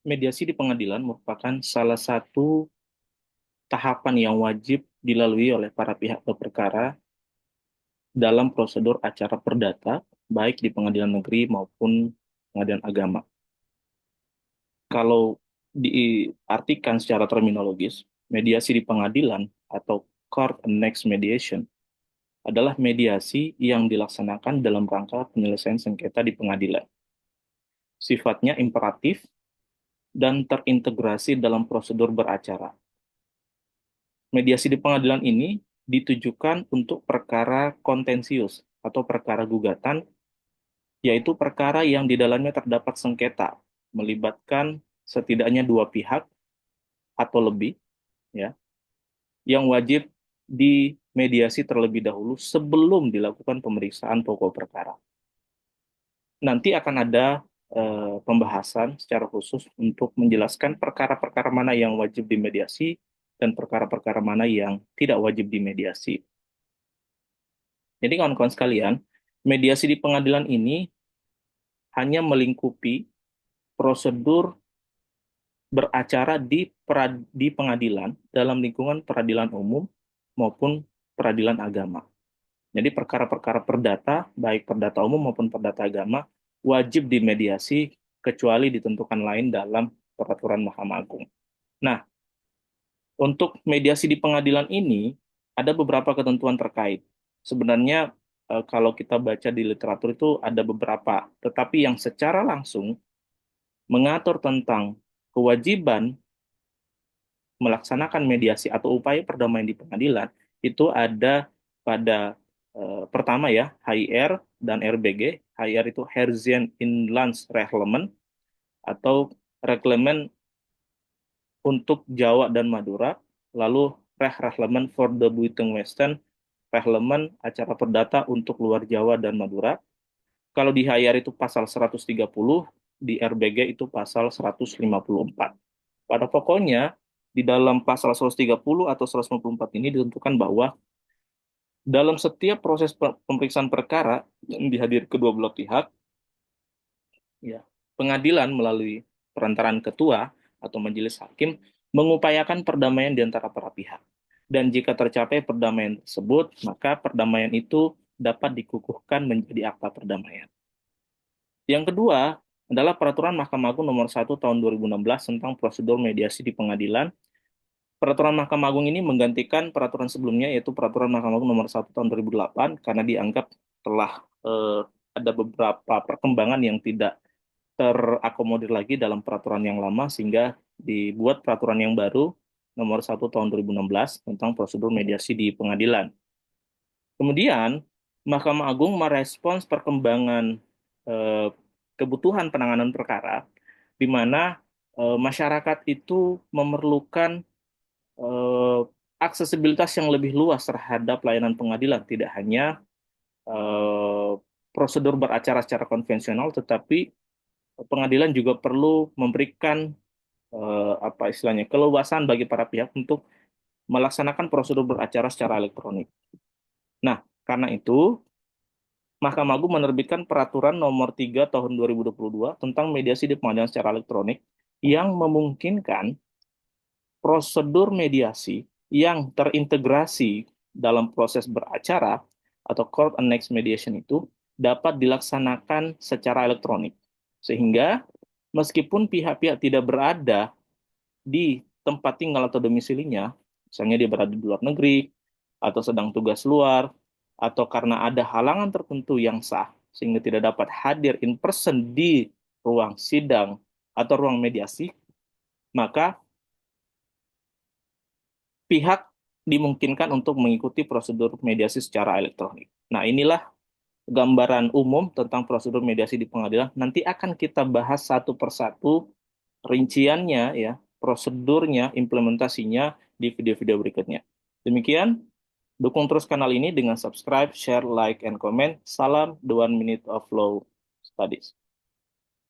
Mediasi di pengadilan merupakan salah satu tahapan yang wajib dilalui oleh para pihak berperkara dalam prosedur acara perdata, baik di pengadilan negeri maupun pengadilan agama. Kalau diartikan secara terminologis, mediasi di pengadilan atau court annexed mediation adalah mediasi yang dilaksanakan dalam rangka penyelesaian sengketa di pengadilan. Sifatnya imperatif dan terintegrasi dalam prosedur beracara. Mediasi di pengadilan ini ditujukan untuk perkara kontensius atau perkara gugatan, yaitu perkara yang di dalamnya terdapat sengketa, melibatkan setidaknya dua pihak atau lebih, ya, yang wajib dimediasi terlebih dahulu sebelum dilakukan pemeriksaan pokok perkara. Nanti akan ada pembahasan secara khusus untuk menjelaskan perkara-perkara mana yang wajib dimediasi dan perkara-perkara mana yang tidak wajib dimediasi. Jadi kawan-kawan sekalian, mediasi di pengadilan ini hanya melingkupi prosedur beracara di pengadilan dalam lingkungan peradilan umum maupun peradilan agama. Jadi perkara-perkara perdata, baik perdata umum maupun perdata agama, wajib dimediasi kecuali ditentukan lain dalam peraturan Mahkamah Agung. Nah, untuk mediasi di pengadilan ini, ada beberapa ketentuan terkait. Sebenarnya kalau kita baca di literatur itu ada beberapa, tetapi yang secara langsung mengatur tentang kewajiban melaksanakan mediasi atau upaya perdamaian di pengadilan itu ada pada pertama ya, HIR dan RBG. HIR itu Herzian Inlandsreglement atau Reglement untuk Jawa dan Madura, lalu Reglement for the Buitenwesten, Reglement acara perdata untuk luar Jawa dan Madura. Kalau di HIR itu pasal 130, di RBG itu pasal 154. Pada pokoknya, di dalam pasal 130 atau 154 ini ditentukan bahwa dalam setiap proses pemeriksaan perkara yang dihadiri kedua belah pihak, ya, pengadilan melalui perantaraan ketua atau majelis hakim mengupayakan perdamaian di antara para pihak. Dan jika tercapai perdamaian tersebut, maka perdamaian itu dapat dikukuhkan menjadi akta perdamaian. Yang kedua adalah Peraturan Mahkamah Agung Nomor 1 Tahun 2016 tentang prosedur mediasi di pengadilan. Peraturan Mahkamah Agung ini menggantikan peraturan sebelumnya, yaitu Peraturan Mahkamah Agung Nomor 1 Tahun 2008, karena dianggap telah ada beberapa perkembangan yang tidak terakomodir lagi dalam peraturan yang lama, sehingga dibuat peraturan yang baru Nomor 1 Tahun 2016 tentang prosedur mediasi di pengadilan. Kemudian, Mahkamah Agung merespons perkembangan eh, kebutuhan penanganan perkara, di mana masyarakat itu memerlukan eh, aksesibilitas yang lebih luas terhadap layanan pengadilan, tidak hanya eh, prosedur beracara secara konvensional, tetapi pengadilan juga perlu memberikan apa istilahnya keluasan bagi para pihak untuk melaksanakan prosedur beracara secara elektronik. Nah, karena itu Mahkamah Agung menerbitkan Peraturan Nomor 3 Tahun 2022 tentang mediasi di pengadilan secara elektronik yang memungkinkan prosedur mediasi yang terintegrasi dalam proses beracara atau court annexed mediation itu dapat dilaksanakan secara elektronik. Sehingga meskipun pihak-pihak tidak berada di tempat tinggal atau domisilinya, misalnya dia berada di luar negeri, atau sedang tugas luar, atau karena ada halangan tertentu yang sah, sehingga tidak dapat hadir in person di ruang sidang atau ruang mediasi, maka pihak dimungkinkan untuk mengikuti prosedur mediasi secara elektronik. Nah, inilah gambaran umum tentang prosedur mediasi di pengadilan. Nanti akan kita bahas satu persatu rinciannya, ya, prosedurnya, implementasinya di video-video berikutnya. Demikian, dukung terus kanal ini dengan subscribe, share, like, and comment. Salam The 1 Minute of Law Studies.